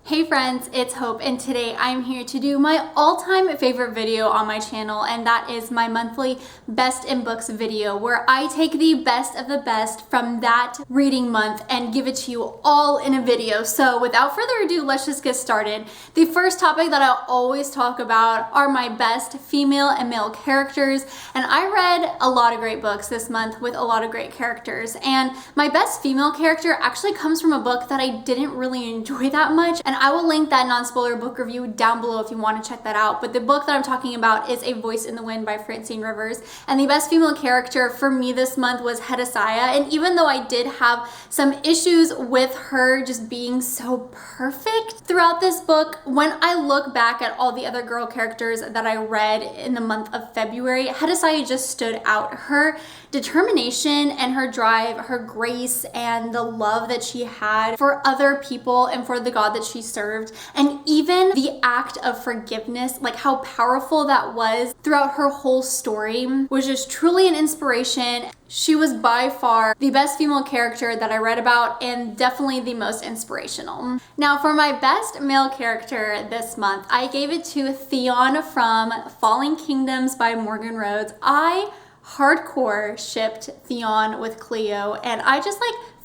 Hey friends, it's Hope, and today I'm here to do my all-time favorite video on my channel, and that is my monthly best in books video, where I take the best of the best from that reading month and give it to you all in a video. So without further ado, let's just get started. The first topic that I always talk about are my best female and male characters, and I read a lot of great books this month with a lot of great characters, and my best female character actually comes from a book that I didn't really enjoy that much, and I will link that non-spoiler book review down below if you want to check that out. But the book that I'm talking about is A Voice in the Wind by Francine Rivers. And the best female character for me this month was Hedesiah. And even though I did have some issues with her just being so perfect throughout this book, when I look back at all the other girl characters that I read in the month of February, Hedesiah just stood out. Her determination and her drive, her grace, and the love that she had for other people and for the God that she served, and even the act of forgiveness, like how powerful that was throughout her whole story, was just truly an inspiration. She was by far the best female character that I read about, and definitely the most inspirational. Now for my best male character this month, I gave it to Theon from Falling Kingdoms by Morgan Rhodes. I hardcore shipped Theon with Cleo, and I just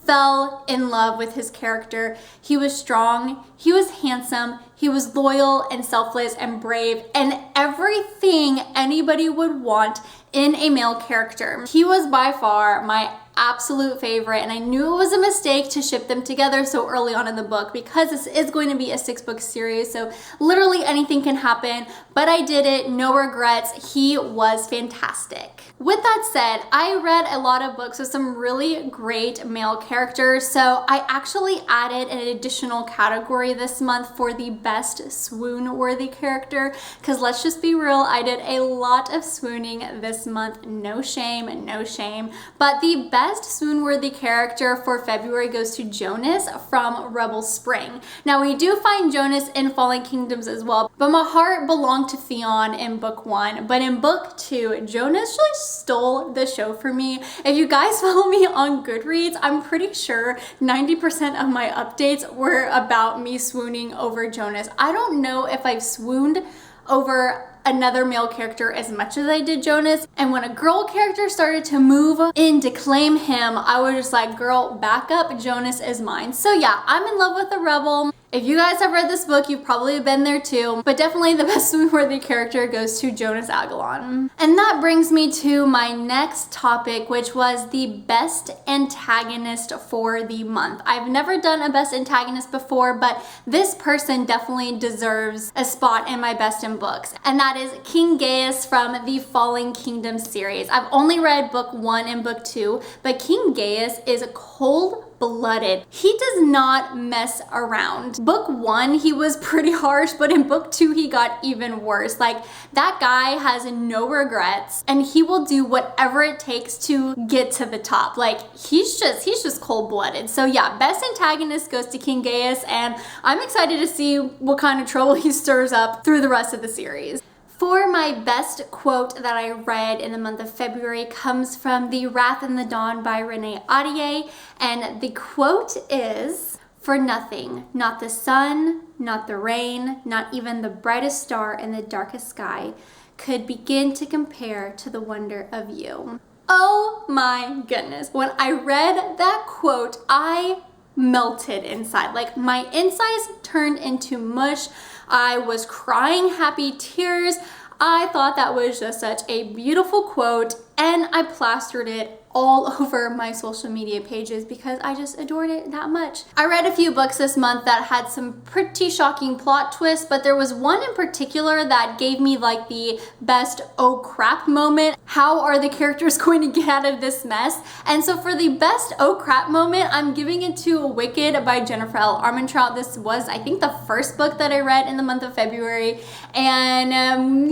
fell in love with his character. He was strong, he was handsome, he was loyal and selfless and brave, and everything anybody would want in a male character. He was by far my absolute favorite, and I knew it was a mistake to ship them together so early on in the book because this is going to be a 6-book series, so literally anything can happen, but I did it, no regrets. He was fantastic. With that said, I read a lot of books with some really great male characters, so I actually added an additional category this month for the best swoon-worthy character, because let's just be real, I did a lot of swooning this month. No shame, no shame. But the best swoon-worthy character for February goes to Jonas from Rebel Spring. Now we do find Jonas in Falling Kingdoms as well, but my heart belonged to Theon in book 1. But in book 2, Jonas just stole the show for me. If you guys follow me on Goodreads, I'm pretty sure 90% of my updates were about me swooning over Jonas. I don't know if I've swooned over another male character as much as I did Jonas, and when a girl character started to move in to claim him, I was just like, girl, back up, Jonas is mine. So yeah, I'm in love with the Rebel. If you guys have read this book, you've probably been there too, but definitely the best swoon-worthy character goes to Jonas Agalon. And that brings me to my next topic, which was the best antagonist for the month. I've never done a best antagonist before, but this person definitely deserves a spot in my best in books, and that is King Gaius from the Falling Kingdom series. I've only read book 1 and book 2, but King Gaius is cold-blooded. He does not mess around. Book 1, he was pretty harsh, but in book 2, he got even worse. Like, that guy has no regrets, and he will do whatever it takes to get to the top. Like, he's just cold-blooded. So yeah, best antagonist goes to King Gaius, and I'm excited to see what kind of trouble he stirs up through the rest of the series. For my best quote that I read in the month of February comes from The Wrath in the Dawn by Renee Ahdieh, and the quote is, "For nothing, not the sun, not the rain, not even the brightest star in the darkest sky, could begin to compare to the wonder of you." Oh my goodness. When I read that quote, I melted inside. Like, my insides turned into mush. I was crying happy tears. I thought that was just such a beautiful quote, and I plastered it all over my social media pages because I just adored it that much. I read a few books this month that had some pretty shocking plot twists, but there was one in particular that gave me like the best oh crap moment. How are the characters going to get out of this mess? And so for the best oh crap moment, I'm giving it to Wicked by Jennifer L. Armentrout. This was, I think, the first book that I read in the month of February, and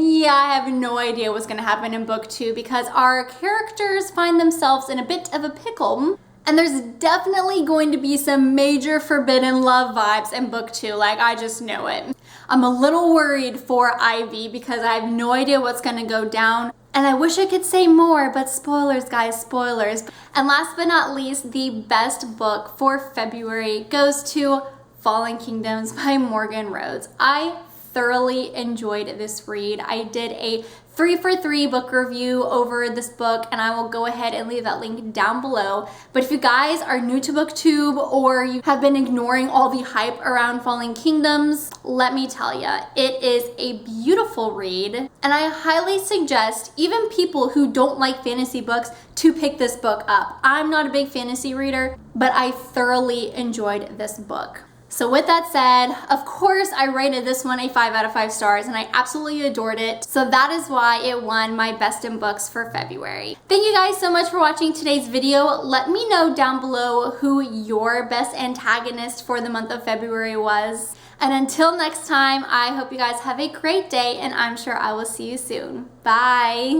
yeah, I have no idea what's gonna happen in book 2 because our characters find themselves in a bit of a pickle, and there's definitely going to be some major forbidden love vibes in book 2. Like, I just know it. I'm a little worried for Ivy because I have no idea what's gonna go down, and I wish I could say more, but spoilers, guys, spoilers. And last but not least, the best book for February goes to Fallen Kingdoms by Morgan Rhodes. I thoroughly enjoyed this read. I did a 3 for 3 book review over this book, and I will go ahead and leave that link down below. But if you guys are new to BookTube or you have been ignoring all the hype around Fallen Kingdoms, let me tell you, it is a beautiful read, and I highly suggest even people who don't like fantasy books to pick this book up. I'm not a big fantasy reader, but I thoroughly enjoyed this book. So with that said, of course I rated this one a 5 out of 5 stars and I absolutely adored it. So that is why it won my best in books for February. Thank you guys so much for watching today's video. Let me know down below who your best antagonist for the month of February was. And until next time, I hope you guys have a great day and I'm sure I will see you soon. Bye.